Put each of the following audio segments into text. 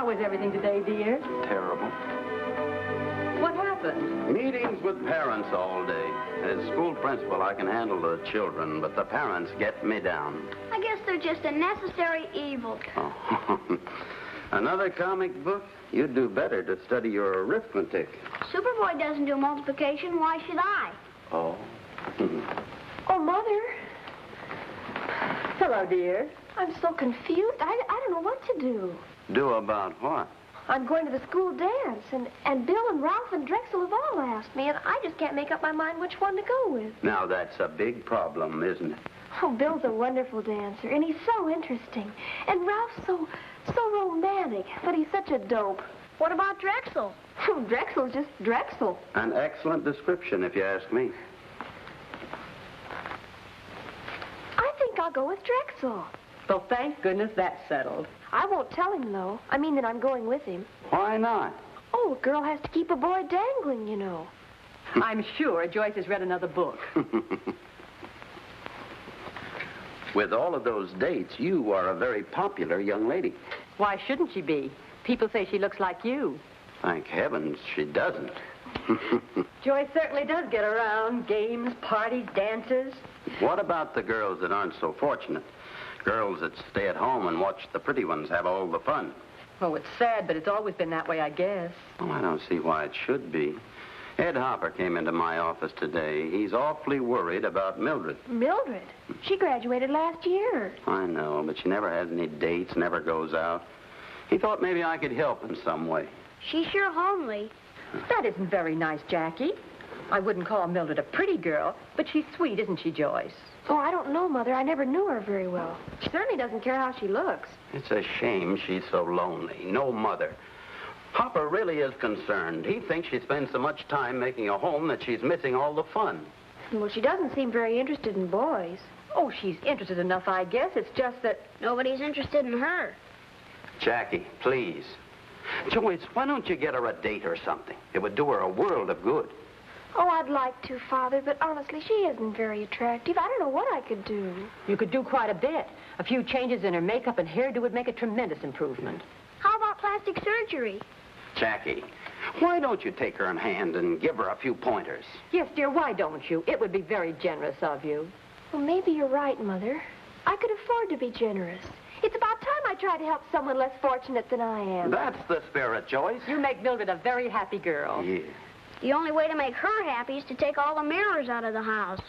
How was everything today, dear? Terrible. What happened? Meetings with parents all day. As school principal, I can handle the children, but the parents get me down. I guess they're just a necessary evil. Oh. Another comic book? You'd do better to study your arithmetic. Superboy doesn't do multiplication. Why should I? Oh. Oh, Mother. Hello, dear. I'm so confused. I don't know what to do. Do about what? I'm going to the school dance, and Bill and Ralph and Drexel have all asked me, and I just can't make up my mind which one to go with. Now, that's a big problem, isn't it? Oh, Bill's a wonderful dancer, and he's so interesting. And Ralph's so romantic, but he's such a dope. What about Drexel? Drexel's just Drexel. An excellent description, if you ask me. I think I'll go with Drexel. Well, thank goodness that's settled. I won't tell him, though. I mean that I'm going with him. Why not? Oh, a girl has to keep a boy dangling, you know. I'm sure Joyce has read another book. With all of those dates, you are a very popular young lady. Why shouldn't she be? People say she looks like you. Thank heavens she doesn't. Joyce certainly does get around. Games, parties, dances. What about the girls that aren't so fortunate? Girls that stay at home and watch the pretty ones have all the fun. Oh, it's sad, but it's always been that way, I guess. Oh, I don't see why it should be. Ed Hopper came into my office today. He's awfully worried about Mildred. Mildred? She graduated last year. I know, but she never has any dates, never goes out. He thought maybe I could help in some way. She's sure homely. That isn't very nice, Jackie. I wouldn't call Mildred a pretty girl, but she's sweet, isn't she, Joyce? Oh, I don't know, Mother. I never knew her very well. She certainly doesn't care how she looks. It's a shame she's so lonely. No mother. Hopper really is concerned. He thinks she spends so much time making a home that she's missing all the fun. Well, she doesn't seem very interested in boys. Oh, she's interested enough, I guess. It's just that... Nobody's interested in her. Jackie, please. Joyce, why don't you get her a date or something? It would do her a world of good. Oh, I'd like to, Father, but honestly, she isn't very attractive. I don't know what I could do. You could do quite a bit. A few changes in her makeup and hairdo would make a tremendous improvement. How about plastic surgery? Jackie, why don't you take her in hand and give her a few pointers? Yes, dear, why don't you? It would be very generous of you. Well, maybe you're right, Mother. I could afford to be generous. It's about time I try to help someone less fortunate than I am. That's the spirit, Joyce. You make Mildred a very happy girl. Yeah. The only way to make her happy is to take all the mirrors out of the house.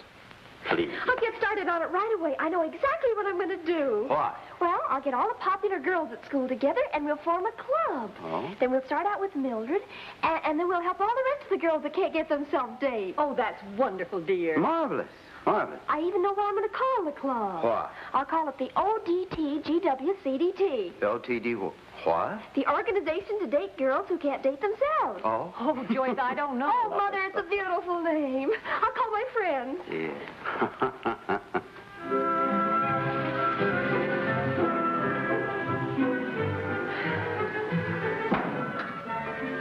Please. I'll get started on it right away. I know exactly what I'm going to do. What? Well, I'll get all the popular girls at school together, and we'll form a club. Oh? Then we'll start out with Mildred, and then we'll help all the rest of the girls that can't get themselves dates. Oh, that's wonderful, dear. Marvelous. Marvelous. I even know what I'm going to call the club. What? I'll call it the ODTGWCDT. LTD what? The Organization to Date Girls Who Can't Date Themselves. Oh? Oh, Joyce, I don't know. Oh, Mother, it's a beautiful name. I'll call my friends. Yeah.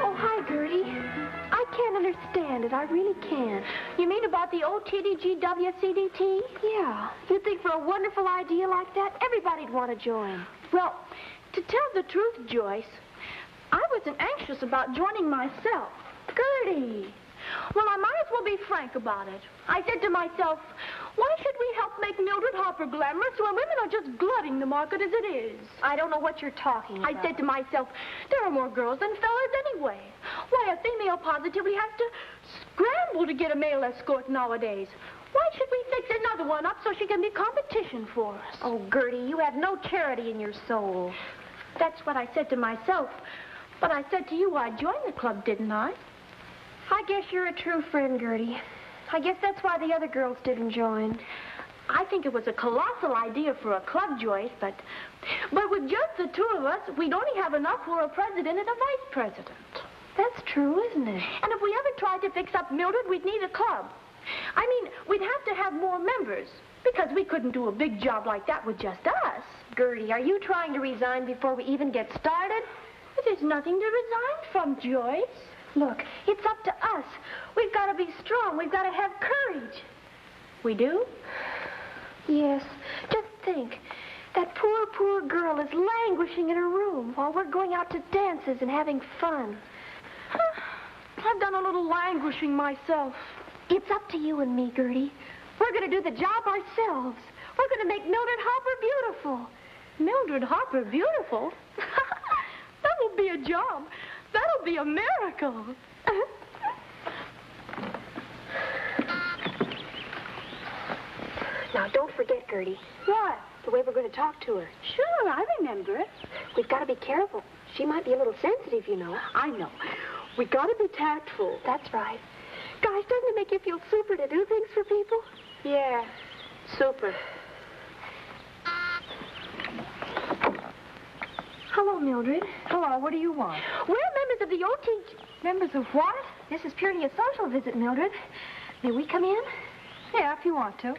Oh, hi, Gertie. I can't understand it. I really can't. You mean about the OTDGWCDT? Yeah. You'd think for a wonderful idea like that, everybody'd want to join. Well, to tell the truth, Joyce, I wasn't anxious about joining myself. Gertie! Well, I might as well be frank about it. I said to myself, why should we help make Mildred Hopper glamorous when women are just glutting the market as it is? I don't know what you're talking about. I said to myself, there are more girls than fellas anyway. Why, a female positively has to scramble to get a male escort nowadays. Why should we fix another one up so she can be competition for us? Oh, Gertie, you have no charity in your soul. That's what I said to myself. But I said to you I'd join the club, didn't I? I guess you're a true friend, Gertie. I guess that's why the other girls didn't join. I think it was a colossal idea for a club, Joyce, but with just the two of us, we'd only have enough for a president and a vice president. That's true, isn't it? And if we ever tried to fix up Mildred, we'd need a club. I mean, we'd have to have more members, because we couldn't do a big job like that with just us. Gertie, are you trying to resign before we even get started? But there's nothing to resign from, Joyce. Look, it's up to us. We've got to be strong. We've got to have courage. We do? Yes. Just think. That poor girl is languishing in her room while we're going out to dances and having fun. I've done a little languishing myself. It's up to you and me, Gertie. We're going to do the job ourselves. We're going to make Mildred Harper beautiful. Mildred Harper beautiful? That'll be a job. That'll be a miracle. Now, don't forget, Gertie. What? The way we're going to talk to her. Sure, I remember it. We've got to be careful. She might be a little sensitive, you know. I know. We got to be tactful. That's right. Gosh, doesn't it make you feel super to do things for people? Yeah, super. Hello, Mildred. Hello, what do you want? We're members of the OT. Members of what? This is purely a social visit, Mildred. May we come in? Yeah, if you want to.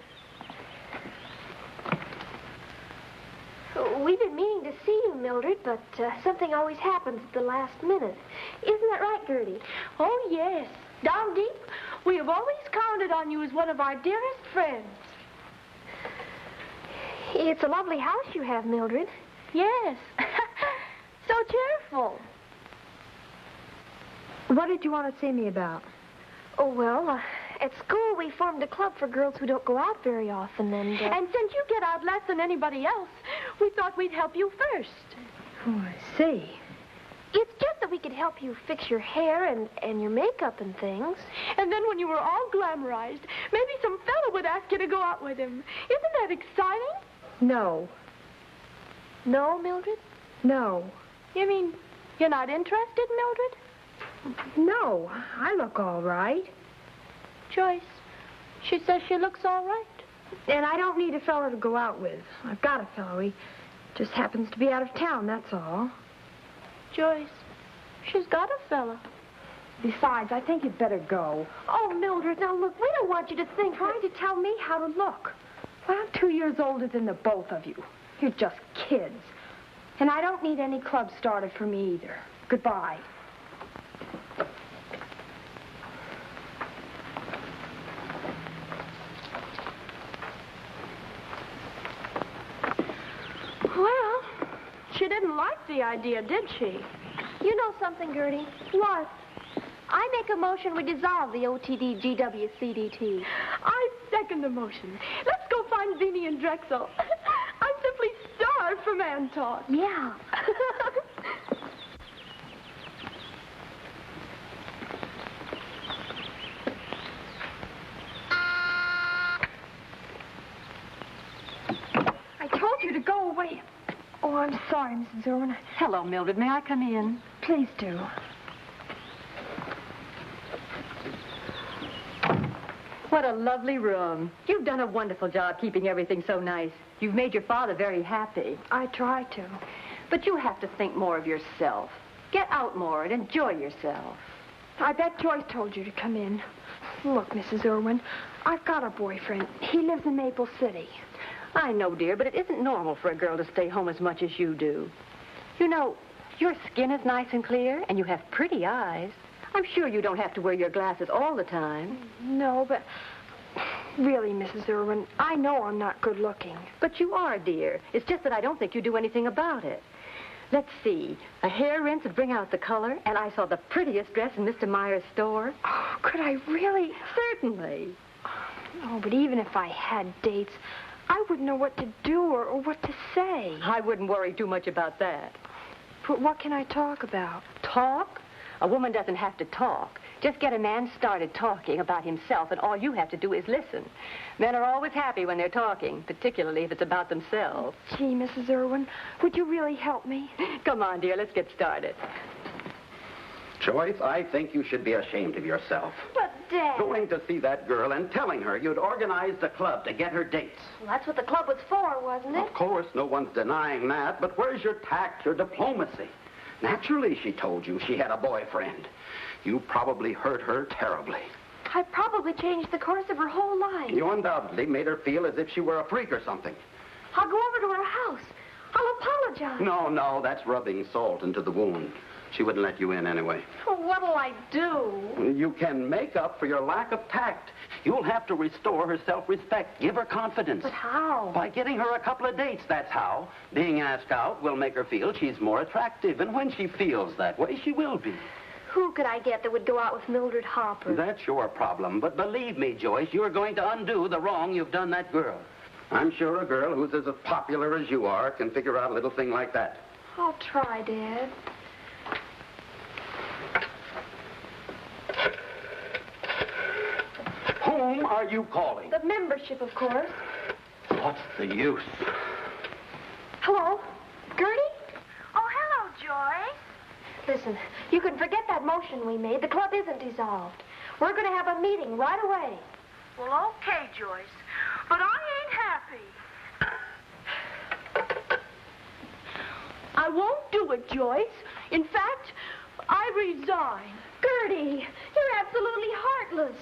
We've been meaning to see you, Mildred, but something always happens at the last minute. Isn't that right, Gertie? Oh, yes. Down deep, we have always counted on you as one of our dearest friends. It's a lovely house you have, Mildred. Yes. So cheerful. What did you want to see me about? Oh, well, at school we formed a club for girls who don't go out very often, and... And since you get out less than anybody else, we thought we'd help you first. Oh, I see. It's just that we could help you fix your hair and your makeup and things. And then when you were all glamorized, maybe some fella would ask you to go out with him. Isn't that exciting? No. No, Mildred? No. You mean you're not interested, Mildred? No, I look all right. Joyce, she says she looks all right. And I don't need a fellow to go out with. I've got a fellow. He just happens to be out of town, that's all. Joyce, she's got a fella. Besides, I think you'd better go. Oh, Mildred, now look, we don't want you to think... Trying to tell me how to look. Well, I'm 2 years older than the both of you. You're just kids. And I don't need any club started for me either. Goodbye. Well, she didn't like the idea, did she? You know something, Gertie? What? I make a motion we dissolve the OTD GWCDT. I second the motion. Let's go find Beanie and Drexel. I'm simply starved for man talk. Yeah. I told you to go away. Oh, I'm sorry, Mrs. Erwin. Hello, Mildred. May I come in? Please do. What a lovely room. You've done a wonderful job keeping everything so nice. You've made your father very happy. I try to. But you have to think more of yourself. Get out more and enjoy yourself. I bet Joyce told you to come in. Look, Mrs. Erwin, I've got a boyfriend. He lives in Maple City. I know, dear, but it isn't normal for a girl to stay home as much as you do. You know, your skin is nice and clear, and you have pretty eyes. I'm sure you don't have to wear your glasses all the time. No, but really, Mrs. Erwin, I know I'm not good looking. But you are, dear. It's just that I don't think you do anything about it. Let's see. A hair rinse would bring out the color, and I saw the prettiest dress in Mr. Meyer's store. Oh, could I really? Certainly. Oh, but even if I had dates, I wouldn't know what to do or what to say. I wouldn't worry too much about that. But what can I talk about? Talk? A woman doesn't have to talk. Just get a man started talking about himself, and all you have to do is listen. Men are always happy when they're talking, particularly if it's about themselves. Gee, Mrs. Erwin, would you really help me? Come on, dear, let's get started. Joyce, I think you should be ashamed of yourself. But, Dad... Going to see that girl and telling her you'd organized a club to get her dates. Well, that's what the club was for, wasn't it? Of course, no one's denying that, but where's your tact, your diplomacy? Naturally, she told you she had a boyfriend. You probably hurt her terribly. I probably changed the course of her whole life. You undoubtedly made her feel as if she were a freak or something. I'll go over to her house. I'll apologize. No, that's rubbing salt into the wound. She wouldn't let you in anyway. Oh, what'll I do? You can make up for your lack of tact. You'll have to restore her self-respect. Give her confidence. But how? By getting her a couple of dates, that's how. Being asked out will make her feel she's more attractive. And when she feels that way, she will be. Who could I get that would go out with Mildred Hopper? That's your problem. But believe me, Joyce, you're going to undo the wrong you've done that girl. I'm sure a girl who's as popular as you are can figure out a little thing like that. I'll try, Dad. Whom are you calling? The membership, of course. What's the use? Hello? Gertie? Oh, hello, Joyce. Listen, you can forget that motion we made. The club isn't dissolved. We're going to have a meeting right away. Well, okay, Joyce. But I ain't happy. I won't do it, Joyce. In fact, I resign. Gertie, you're absolutely heartless.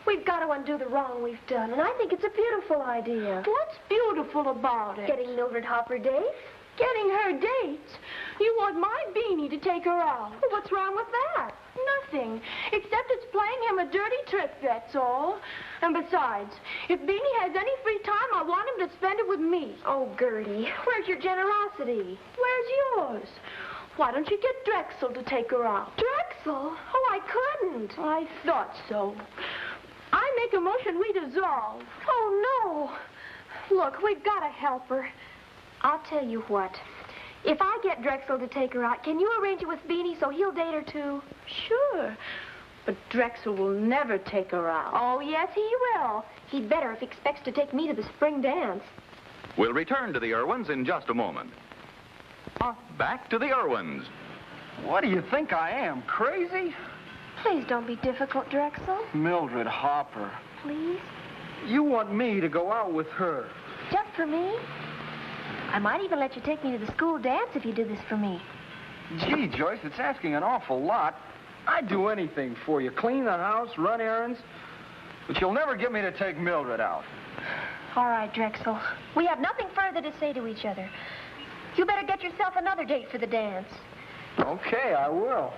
We've got to undo the wrong we've done, and I think it's a beautiful idea. What's beautiful about it? Getting Mildred Hopper dates? Getting her dates. You want my Beanie to take her out. Well, what's wrong with that? Nothing, except it's playing him a dirty trick, that's all. And besides, if Beanie has any free time, I want him to spend it with me. Oh, Gertie, where's your generosity? Where's yours? Why don't you get Drexel to take her out? Drexel? Oh, I couldn't. I thought so. I make a motion we dissolve. Oh, no. Look, we've got to help her. I'll tell you what. If I get Drexel to take her out, can you arrange it with Beanie so he'll date her too? Sure. But Drexel will never take her out. Oh, yes, he will. He'd better if he expects to take me to the spring dance. We'll return to the Erwins in just a moment. Back to the Erwins. What do you think I am, crazy? Please don't be difficult, Drexel. Mildred Hopper. Please? You want me to go out with her? Just for me? I might even let you take me to the school dance if you did this for me. Gee, Joyce, it's asking an awful lot. I'd do anything for you. Clean the house, run errands. But you'll never get me to take Mildred out. All right, Drexel. We have nothing further to say to each other. You better get yourself another date for the dance. Okay, I will.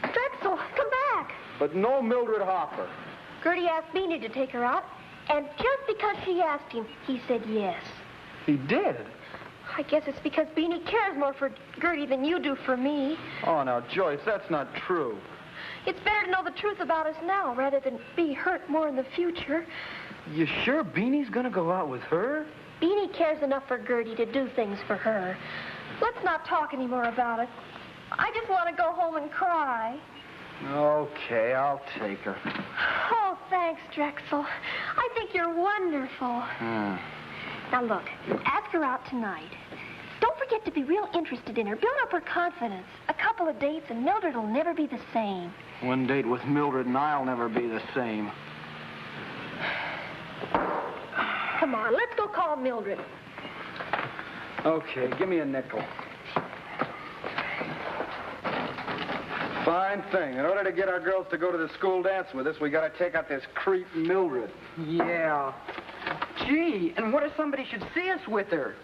Drexel, come back. But no Mildred Hopper. Gertie asked Beanie to take her out, and just because she asked him, he said yes. He did? I guess it's because Beanie cares more for Gertie than you do for me. Oh, now, Joyce, that's not true. It's better to know the truth about us now rather than be hurt more in the future. You sure Beanie's gonna go out with her? Beanie cares enough for Gertie to do things for her. Let's not talk anymore about it. I just want to go home and cry. Okay, I'll take her. Oh, thanks, Drexel. I think you're wonderful. Now, look, ask her out tonight. Don't forget to be real interested in her. Build up her confidence. A couple of dates, and Mildred will never be the same. One date with Mildred and I'll never be the same. Come on, let's go call Mildred. Okay, give me a nickel. Fine thing. In order to get our girls to go to the school dance with us, we gotta take out this creep Mildred. Yeah. Gee, and what if somebody should see us with her?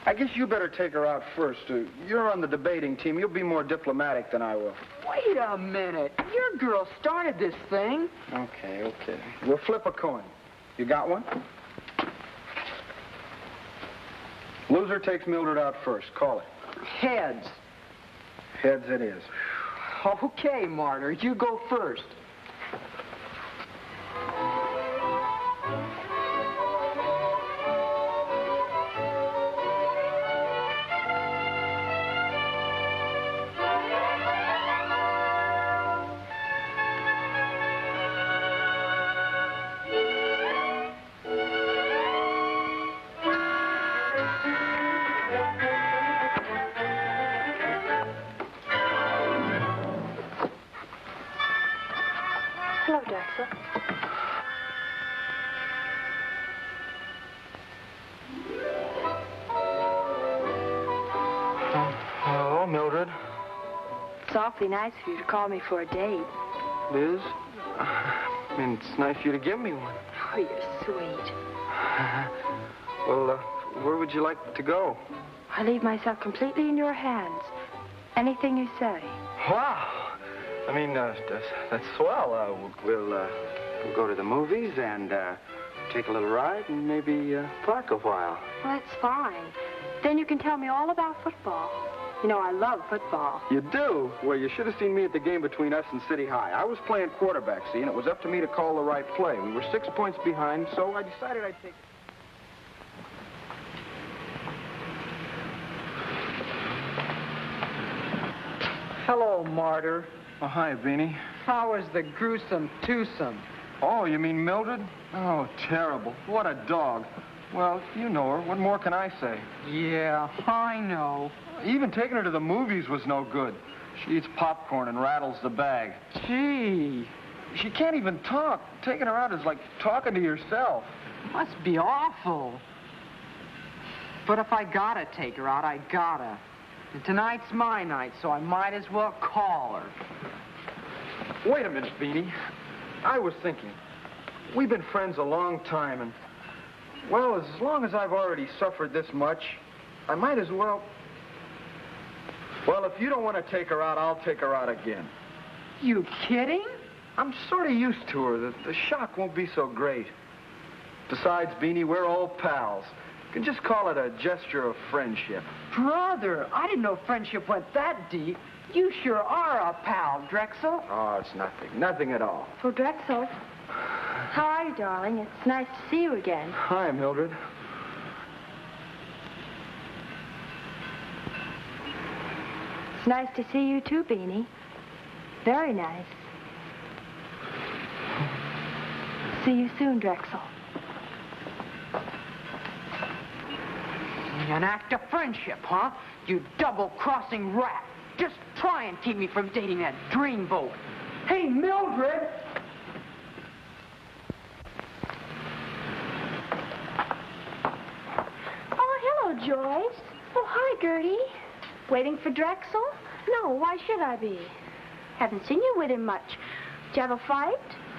I guess you better take her out first. You're on the debating team. You'll be more diplomatic than I will. Wait a minute. Your girl started this thing. Okay. We'll flip a coin. You got one? Loser takes Mildred out first. Call it. Heads. Heads it is. Okay, Martyr, you go first. Hello, Drexel. Hello, Mildred. It's awfully nice of you to call me for a date. Liz? I mean, it's nice of you to give me one. Oh, you're sweet. Well, where would you like to go? I leave myself completely in your hands. Anything you say. Wow. I mean, that's swell. We'll go to the movies and take a little ride and maybe park a while. Well, that's fine. Then you can tell me all about football. You know, I love football. You do? Well, you should have seen me at the game between us and City High. I was playing quarterback, see, and it was up to me to call the right play. We were 6 points behind, so I decided I'd take... Hello, Martyr. Oh, hi, Beanie. How was the gruesome twosome? Oh, you mean Mildred? Oh, terrible. What a dog. Well, you know her. What more can I say? Yeah, I know. Even taking her to the movies was no good. She eats popcorn and rattles the bag. Gee, She can't even talk. Taking her out is like talking to yourself. must be awful. But if I gotta take her out, I gotta. And tonight's my night, so I might as well call her. Wait a minute, Beanie. I was thinking. We've been friends a long time, and, well, as long as I've already suffered this much, I might as well... Well, if you don't want to take her out, I'll take her out again. You kidding? I'm sort of used to her. The shock won't be so great. Besides, Beanie, we're old pals. You can just call it a gesture of friendship. Brother, I didn't know friendship went that deep. You sure are a pal, Drexel. Oh, it's nothing. Nothing at all. Oh, Drexel. How are you, darling? It's nice to see you again. Hi, Mildred. It's nice to see you too, Beanie. Very nice. See you soon, Drexel. An act of friendship, huh? You double-crossing rat. Just try and keep me from dating that dreamboat. Hey, Mildred! Oh, hello, Joyce. Oh, hi, Gertie. Waiting for Drexel? No, why should I be? Haven't seen you with him much. Did you have a fight?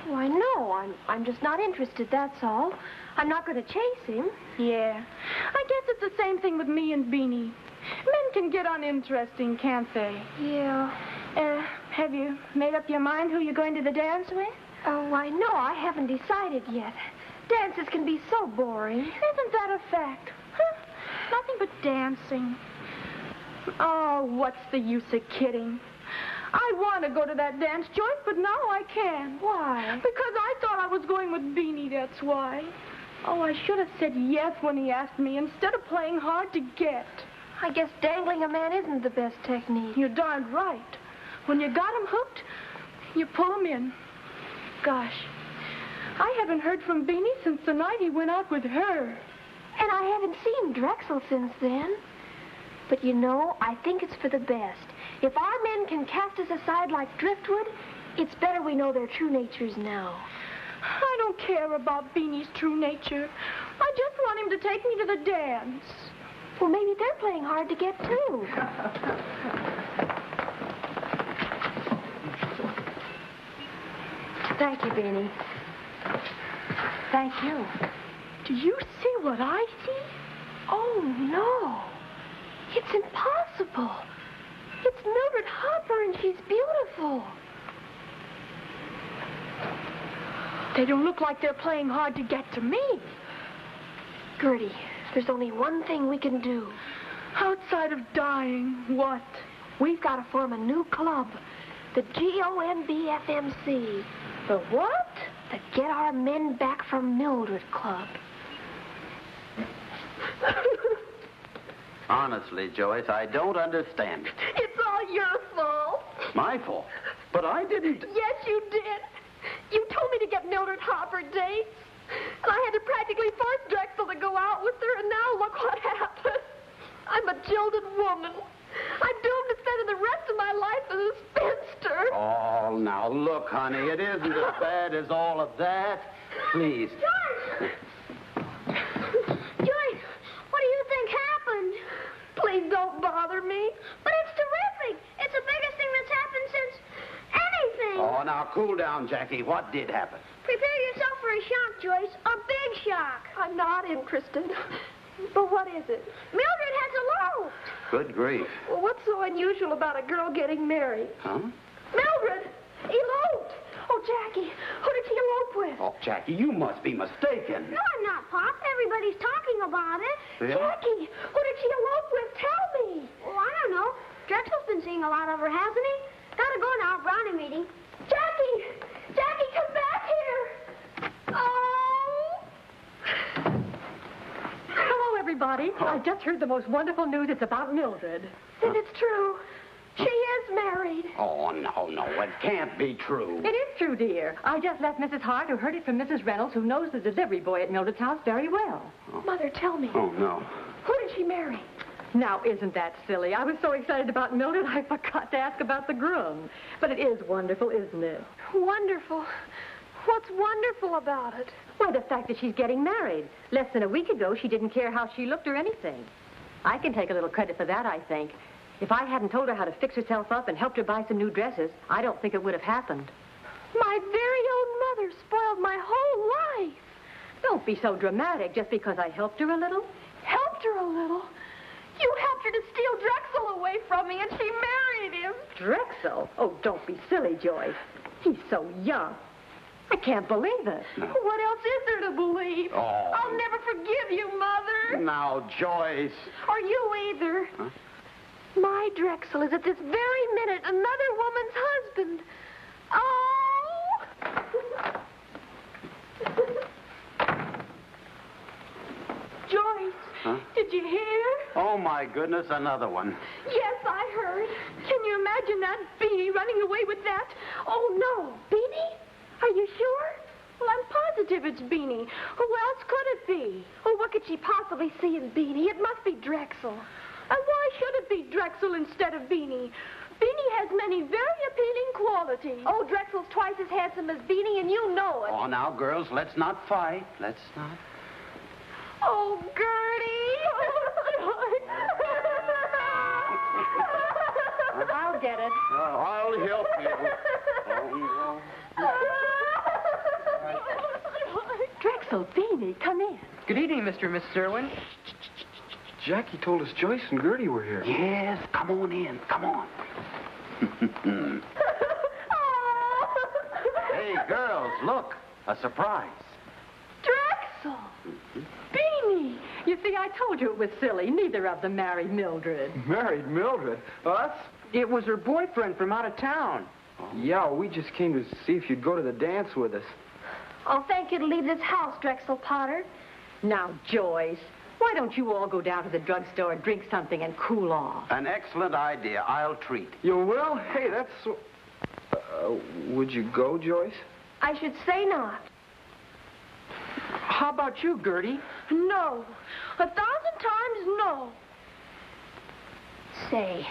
Why, no, I'm just not interested, that's all. I'm not going to chase him. Yeah. I guess it's the same thing with me and Beanie. Men can get uninteresting, can't they? Yeah. Have you made up your mind who you're going to the dance with? Oh, why, no, I haven't decided yet. Dances can be so boring. Isn't that a fact? Huh? Nothing but dancing. Oh, what's the use of kidding? I want to go to that dance, Joyce, but now I can't. Why? Because I thought I was going with Beanie, that's why. Oh, I should have said yes when he asked me instead of playing hard to get. I guess dangling a man isn't the best technique. You're darned right. When you got him hooked, you pull him in. Gosh, I haven't heard from Beanie since the night he went out with her. And I haven't seen Drexel since then. But you know, I think it's for the best. If our men can cast us aside like driftwood, it's better we know their true natures now. I don't care about Beanie's true nature. I just want him to take me to the dance. Well, maybe they're playing hard to get, too. Thank you, Beanie. Thank you. Do you see what I see? Oh, no. It's impossible. It's Mildred Hopper, and she's beautiful. They don't look like they're playing hard to get to me. Gertie, there's only one thing we can do. Outside of dying, what? We've got to form a new club. The GOMBFMC. The what? The Get Our Men Back from Mildred Club. Honestly, Joyce, I don't understand it. It's all your fault. My fault. But I didn't... Yes, you did. You told me to get Mildred Hopper dates. And I had to practically force Drexel to go out with her, and now look what happened. I'm a jilted woman. I'm doomed to spend the rest of my life as a spinster. Oh, now, look, honey, it isn't as bad as all of that. Please. Joyce! Joyce, what do you think happened? Please don't bother me. But it's terrific. It's the biggest thing that's happened since anything. Oh, now, cool down, Jackie. What did happen? Prepare yourself for a shock, Joyce. A big shock. I'm not interested. But what is it? Mildred has a eloped. Good grief. Well, what's so unusual about a girl getting married? Huh? Mildred! Eloped! Oh, Jackie, who did she elope with? Oh, Jackie, you must be mistaken. No, I'm not, Pop. Everybody's talking about it. Yeah? Jackie, who did she elope with? Tell me. Well, I don't know. Drexel's been seeing a lot of her, hasn't he? Gotta go now, brownie meeting. Jackie! Jackie, come back here! Oh! Hello, everybody. I just heard the most wonderful news. It's about Mildred. Then it's true. She is married. Oh, no, it can't be true. It is true, dear. I just left Mrs. Hart, who heard it from Mrs. Reynolds, who knows the delivery boy at Mildred's house very well. Mother, tell me. Oh, no. Who did she marry? Now, isn't that silly? I was so excited about Mildred, I forgot to ask about the groom. But it is wonderful, isn't it? Wonderful. What's wonderful about it? Why, the fact that she's getting married. Less than a week ago, she didn't care how she looked or anything. I can take a little credit for that, I think. If I hadn't told her how to fix herself up and helped her buy some new dresses, I don't think it would have happened. My very own mother spoiled my whole life. Don't be so dramatic just because I helped her a little. Helped her a little? You helped her to steal Drexel away from me, and she married him. Drexel? Oh, don't be silly, Joyce. He's so young. I can't believe it. No. What else is there to believe? Oh. I'll never forgive you, Mother. Now, Joyce. Or you either. Huh? My Drexel is at this very minute another woman's husband. Oh! Joyce, Huh? did you hear? Oh, my goodness, another one. Yes, I heard. Can you imagine that Beanie running away with that? Oh, no. Beanie? Are you sure? Well, I'm positive it's Beanie. Who else could it be? Oh, what could she possibly see in Beanie? It must be Drexel. And why should it be Drexel instead of Beanie? Beanie has many very appealing qualities. Oh, Drexel's twice as handsome as Beanie, and you know it. Oh, now, girls, let's not fight. Let's not. Oh, Gertie! I'll get it. I'll help you. Oh, no. Drexel, Beanie, come in. Good evening, Mr. and Mrs. Erwin. Jackie told us Joyce and Gertie were here. Yes, come on in. Come on. Hey, girls, look. A surprise. Drexel! Beanie! You see, I told you it was silly. Neither of them married Mildred. Married Mildred? Us? It was her boyfriend from out of town. Yeah, we just came to see if you'd go to the dance with us. I'll thank you to leave this house, Drexel Potter. Now, Joyce, why don't you all go down to the drugstore and drink something and cool off? An excellent idea. I'll treat. You will? Hey, that's so... would you go, Joyce? I should say not. How about you, Gertie? No. 1,000 times no. Say,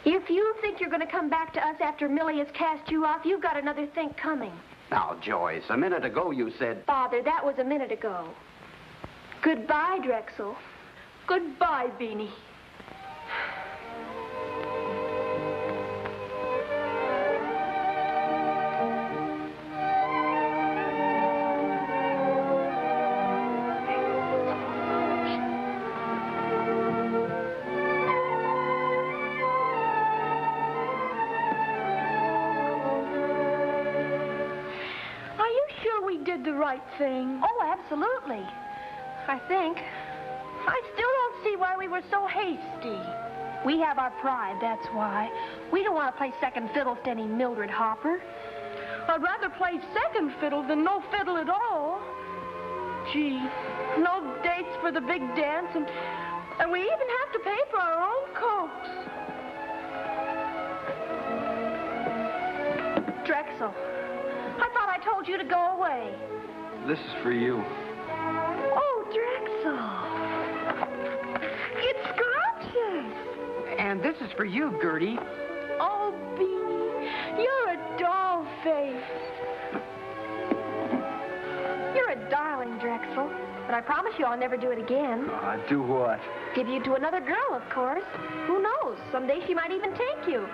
if you think you're going to come back to us after Millie has cast you off, you've got another think coming. Now, Joyce, a minute ago you said... Father, that was a minute ago. Goodbye, Drexel. Goodbye, Beanie. Did the right thing. Oh, absolutely. I think. I still don't see why we were so hasty. We have our pride, that's why. We don't want to play second fiddle to any Mildred Hopper. I'd rather play second fiddle than no fiddle at all. Gee, no dates for the big dance, and we even have to pay for our own coats. Drexel. I thought I told you to go away. This is for you. Oh, Drexel. It's scrumptious. And this is for you, Gertie. Oh, Beanie, you're a doll face. You're a darling, Drexel. But I promise you I'll never do it again. Do what? Give you to another girl, of course. Who knows? Someday she might even take you.